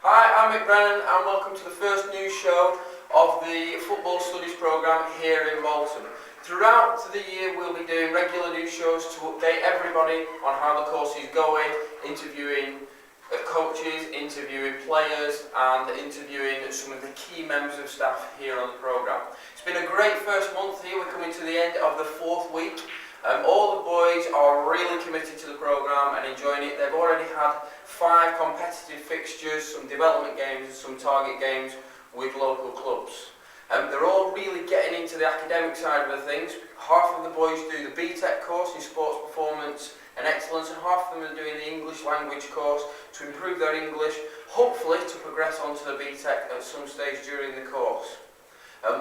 Hi, I'm Mick Brennan and welcome to the first news show of the Football Studies programme here in Bolton. Throughout the year we'll be doing regular news shows to update everybody on how the course is going, interviewing coaches, interviewing players and interviewing some of the key members of staff here on the programme. It's been a great first month here. We're coming to the end of the fourth week. All the boys are really committed to the programme and enjoying it. They've already had 5 competitive fixtures, some development games and some target games with local clubs. They're all really getting into the academic side of the things. Half of the boys do the BTEC course in sports performance and excellence, and half of them are doing the English language course to improve their English, hopefully to progress onto the BTEC at some stage during the course.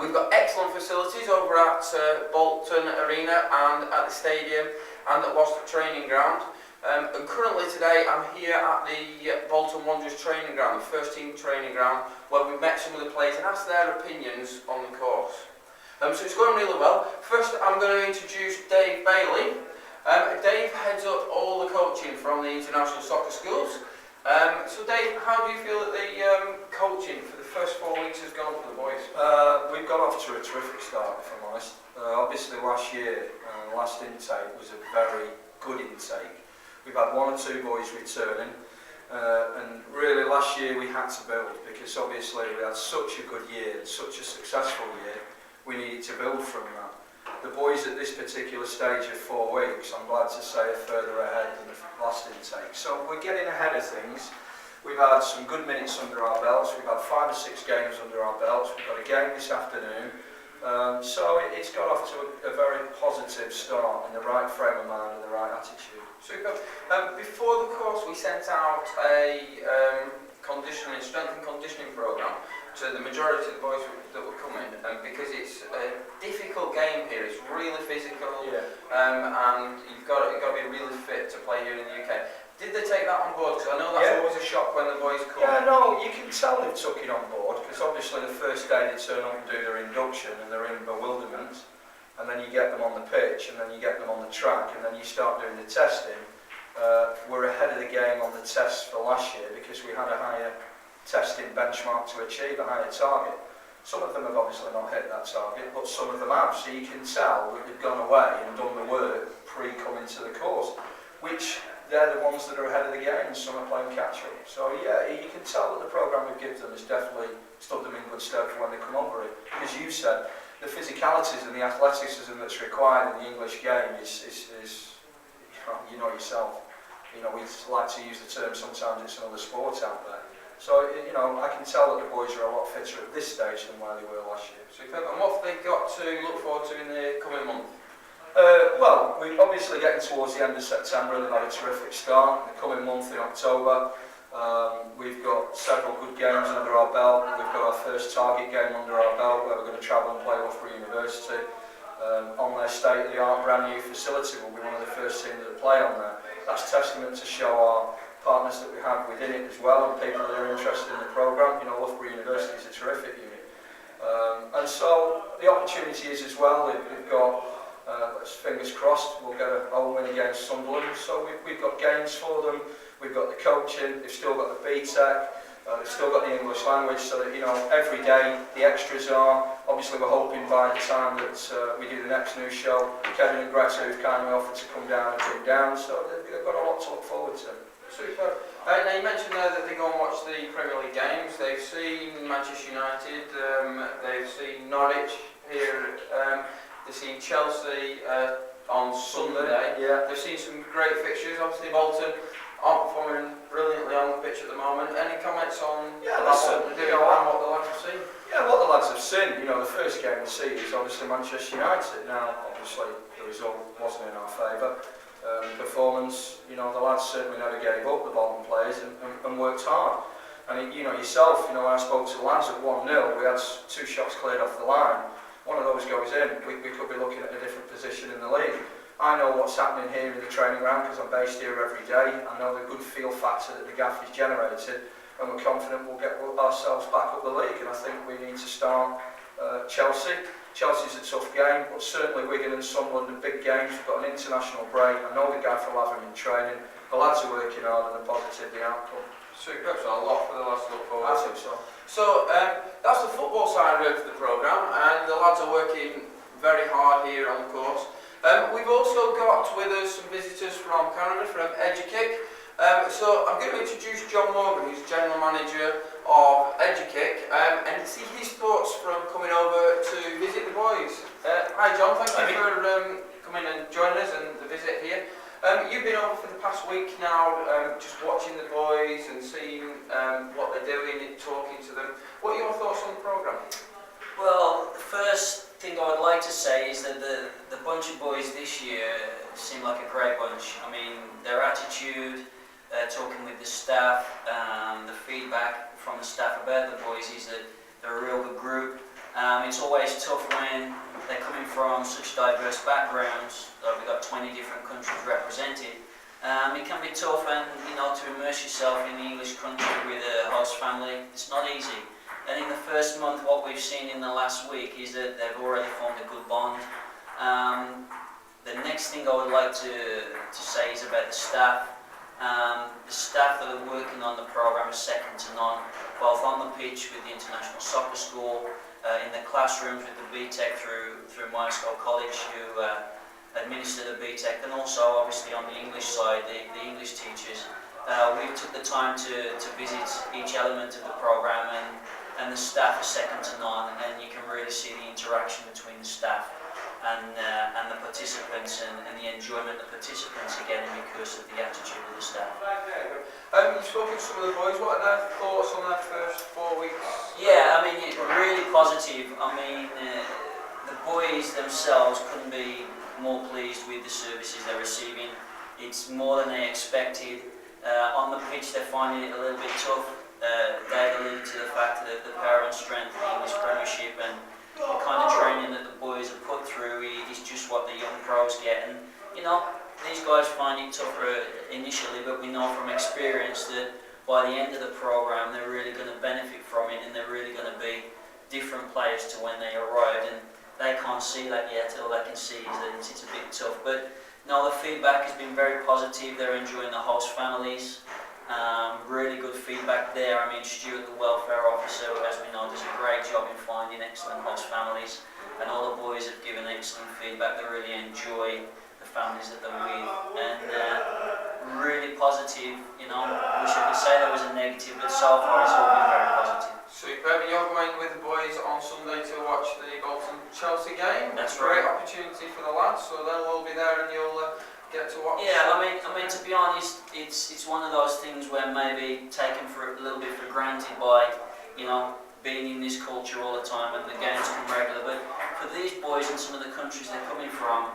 We've got excellent facilities over at Bolton Arena and at the stadium and at Wasp Training Ground. And currently today I'm here at the Bolton Wanderers training ground, the first team training ground, where we've met some of the players and asked their opinions on the course. So it's going really well. First I'm going to introduce Dave Bailey. Dave heads up all the coaching from the international soccer schools. So Dave, how do you feel that the coaching for the first 4 weeks has gone for the boys? We've got off to a terrific start, if I'm honest. Obviously last year, last intake was a very good intake. We've had 1 or 2 boys returning, and really last year we had to build, because obviously we had such a good year and such a successful year, we needed to build from that. The boys at this particular stage of 4 weeks, I'm glad to say, are further ahead than the last intake. So we're getting ahead of things. We've had some good minutes under our belts. We've had 5 or 6 games under our belts. We've got a game this afternoon. So it's got off to a very positive start, in the right frame of mind and the right attitude. Super. Before the course we sent out a strength and conditioning programme to the majority of the boys that were coming, because it's a difficult game here. It's really physical, and you've got to be really fit to play here in the UK. Did they take that on board? Because I know that's always a shock when the boys come. Yeah, no, you can tell they took it on board, because obviously the first day they turn up and do their induction and they're in bewilderment, and then you get them on the pitch, and then you get them on the track, and then you start doing the testing. We're ahead of the game on the tests for last year because we had a higher testing benchmark to achieve, a higher target. Some of them have obviously not hit that target, but some of them have, so you can tell that they've gone away and done the work pre-coming to the course, which they're the ones that are ahead of the game, and some are playing catch-up. So yeah, you can tell that the programme we've given them has definitely stood them in good stead for when they come over it. As you said, the physicalities and the athleticism that's required in the English game is you know yourself. You know, we like to use the term, sometimes it's another sport out there. So, you know, I can tell that the boys are a lot fitter at this stage than where they were last year. Superb. And what have they got to look forward to in the coming month? Well, we're obviously getting towards the end of September, and they've had a terrific start. In the coming month in October, we've got several good games under our belt. We've got our first target game under our belt, where we're going to travel and play Loughborough University. On their state-of-the-art brand new facility, we'll be one of the first teams that play on there. That's testament to show our partners that we have within it as well, and people that are interested in the programme. You know, Loughborough University is a terrific unit. And so the opportunity is as well, we've got, fingers crossed, we'll get a home win against Sunderland. So we've got games for them, we've got the coaching, they've still got the BTEC, they've still got the English language, so that, you know, every day the extras are. Obviously we're hoping by the time that we do the next news show, Kevin and Greta have kindly offered to come down and come down, so they've got a lot to look forward to. Super. Now you mentioned there that they go and watch the Premier League games. They've seen Manchester United, they've seen Norwich here, they've seen Chelsea on Sunday. Yeah. They've seen some great fixtures. Obviously Bolton aren't performing brilliantly on the pitch at the moment. Any comments on what they're doing and what the lads have seen? Yeah, what the lads have seen, you know, the first game we see is obviously Manchester United. Now, obviously the result wasn't in our favour. Performance, you know, the lads certainly never gave up, the Bolton players, and worked hard. And you know yourself, you know, when I spoke to the lads at 1-0, we had 2 shots cleared off the line. One of those goes in, we could be looking at a different position in the league. I know what's happening here in the training ground because I'm based here every day. I know the good feel factor that the gaff is generated, and we're confident we'll get ourselves back up the league. And I think we need to start Chelsea. Chelsea's a tough game, but certainly Wigan and Sunderland are big games. We've got an international break. I know the gaff will have them in training. The lads are working hard and are positive the outcome. Superb, so a lot for the lads to look forward I to. think so. So that's the football side of the programme, and the lads are working very hard here on the course. We've also got with us some visitors from Canada, from Edukick. So I'm going to introduce John Morgan, who's General Manager of Edukick, and see his thoughts from coming over to visit the boys. Hi John, thank you for coming and joining us and the visit here. You've been over for the past week now, just watching the boys and seeing what they're doing and talking to them. What are your thoughts on the programme? Well, the first thing I would like to say is that the bunch of boys this year seem like a great bunch. I mean, their attitude, talking with the staff, the feedback from the staff about the boys is that they're a real good group. It's always tough when they're coming from such diverse backgrounds. We've got 20 different countries represented. It can be tough, and to immerse yourself in the English country with a host family, it's not easy. And in the first month, what we've seen in the last week is that they've already formed a good bond. The next thing I would like to say is about the staff. The staff that are working on the programme is second to none, both on the pitch with the International Soccer School, in the classrooms with the BTEC through Myerscough College, who administer the BTEC, and also obviously on the English side, the English teachers. We took the time to visit each element of the programme, and the staff are second to none, and you can really see the interaction between the staff and the participants, and the enjoyment the participants are getting because of the attitude of the staff. You've spoken to some of the boys. What are their thoughts on their first 4 weeks? Yeah, I mean, really positive. I mean, the boys themselves couldn't be more pleased with the services they're receiving. It's more than they expected. On the pitch, they're finding it a little bit tough. They alluded to the fact that the power and strength of the English Premiership and the kind of training that the boys are put through is just what the young pros get. And these guys find it tougher initially, but we know from experience that by the end of the programme, they're really going to benefit from it, and they're really going to be different players to when they arrived. And they can't see that yet. All they can see is that it's a bit tough. But no, the feedback has been very positive. They're enjoying the host families. Really good feedback there. I mean, Stuart, the welfare officer, as we know, does a great job in finding excellent host families, and all the boys have given excellent feedback. They really enjoy the families that they're with, and really positive. Wish I could say there was a negative, but so far it's all been very positive. Superb. You're going with the boys on Sunday to watch the Bolton-Chelsea game. That's right. Great right. opportunity for the lads, so they'll all be there and you'll get to watch. Yeah, I mean, to be honest, it's one of those things where maybe taken for a little bit for granted by, being in this culture all the time and the games come regular. But for these boys in some of the countries they're coming from,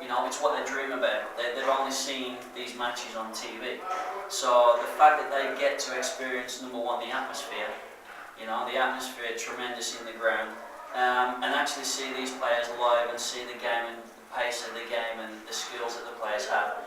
it's what they dream about. They've only seen these matches on TV. So the fact that they get to experience, number one, the atmosphere, the atmosphere tremendous in the ground, and actually see these players live and see the game and the pace of the game and the skills that the players have.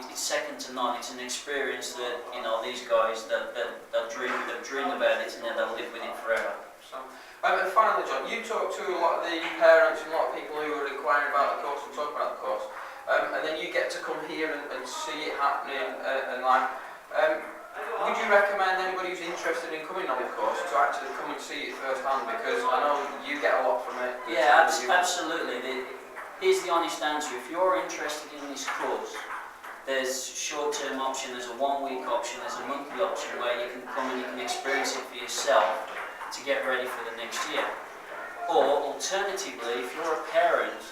It's second to none. It's an experience that these guys they'll dream about it, and then they'll live with it forever. So, and finally, John, you talk to a lot of the parents and a lot of people who are inquiring about the course and talk about the course, and then you get to come here and see it happening and like. Would you recommend anybody who's interested in coming on the course to actually come and see it firsthand? Because I know you get a lot from it. Yeah, absolutely. Here's the honest answer. If you're interested in this course, there's short-term option, there's a 1-week option, there's a monthly option where you can come and you can experience it for yourself to get ready for the next year. Or alternatively, if you're a parent,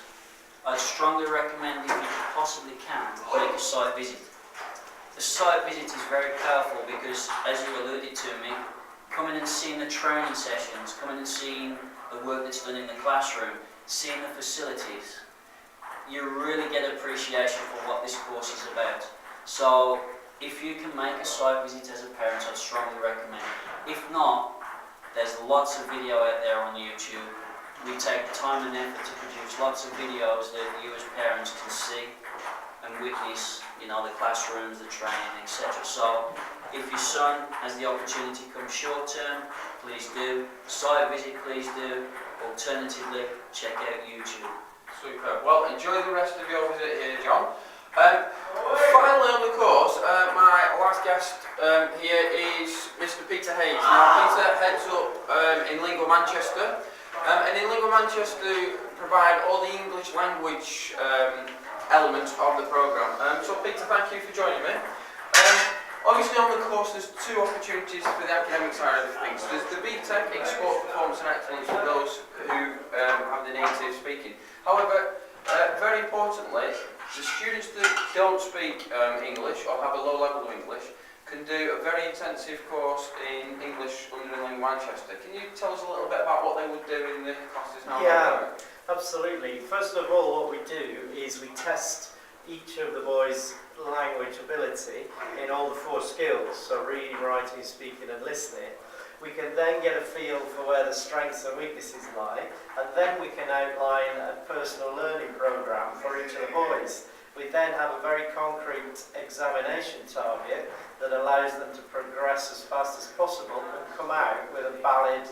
I'd strongly recommend, if you possibly can, make a site visit. The site visit is very powerful because, as you alluded to me, coming and seeing the training sessions, coming and seeing the work that's done in the classroom, seeing the facilities, you really get appreciation for what this course is about. So if you can make a site visit as a parent, I'd strongly recommend it. If not, there's lots of video out there on YouTube. We take time and effort to produce lots of videos that you as parents can see and witness, the classrooms, the training, etc. So if your son has the opportunity to come short term, please do. Site visit, please do. Alternatively, check out YouTube. Superb. Well, enjoy the rest of your visit here, John. Finally on the course, my last guest here is Mr. Peter Hayes. Now Peter heads up in Lingua Manchester, and in Lingua Manchester provide all the English language elements of the programme. So Peter, thank you for joining me. Obviously on the course there's two opportunities for the academic side of things. There's the BTEC in Sport Performance and Excellence for those who have the native speaking. However, very importantly, the students that don't speak English or have a low level of English can do a very intensive course in English under Lingua Manchester. Can you tell us a little bit about what they would do in the classes now? Yeah, absolutely. First of all, what we do is we test each of the boys' language ability in all the 4 skills, so reading, writing, speaking and listening. We can then get a feel for where the strengths and weaknesses lie, and then we can outline a personal learning programme for each of the boys. We then have a very concrete examination target that allows them to progress as fast as possible and come out with a valid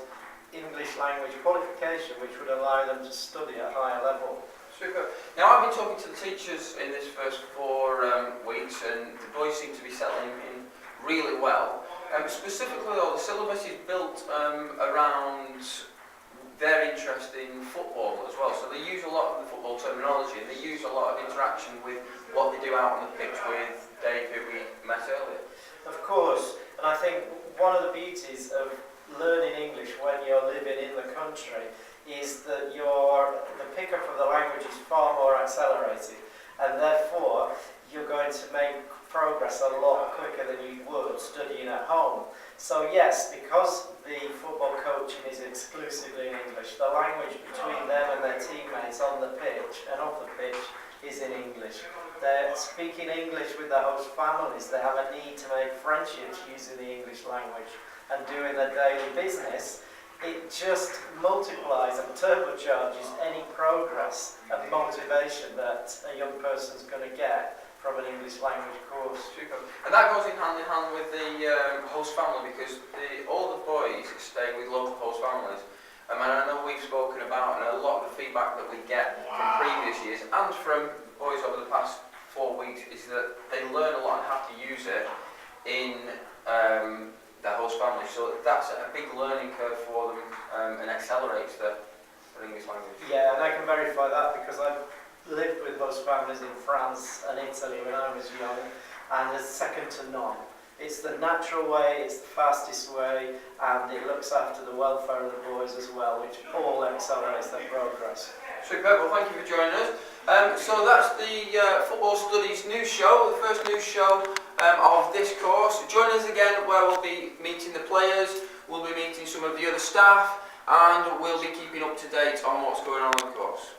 English language qualification which would allow them to study at a higher level. Super. Now I've been talking to the teachers in this first 4 weeks and the boys seem to be settling in really well. Specifically though, the syllabus is built around their interest in football as well, so they use a lot of the football terminology and they use a lot of interaction with what they do out on the pitch with Dave, who we met earlier. Of course, and I think one of the beauties of learning English when you're living in the country is that the pickup of the language is far more accelerated, and therefore you're going to make progress a lot quicker than you would studying at home. So yes, because the football coaching is exclusively in English, the language between them and their teammates on the pitch and off the pitch is in English. They're speaking English with their host families. They have a need to make friendships using the English language and doing their daily business. It just multiplies and turbocharges any progress and motivation that a young person's going to get from an English language course. Super. And that goes in hand with the host family, because all the boys stay with local host families. And I know we've spoken about, and a lot of the feedback that we get from previous years and from boys over the past 4 weeks is that they learn a lot and have to use it in their host family. So that's a big learning curve for them and accelerates their English language. Yeah, and I can verify that because I've lived with host families in France and Italy when I was young, and there's second to none. It's the natural way, it's the fastest way, and it looks after the welfare of the boys as well, which all accelerates their progress. Superb. Well, thank you for joining us. So that's the Football Studies news show, the first news show of this course. Join us again where we'll be meeting the players, we'll be meeting some of the other staff, and we'll be keeping up to date on what's going on in the course.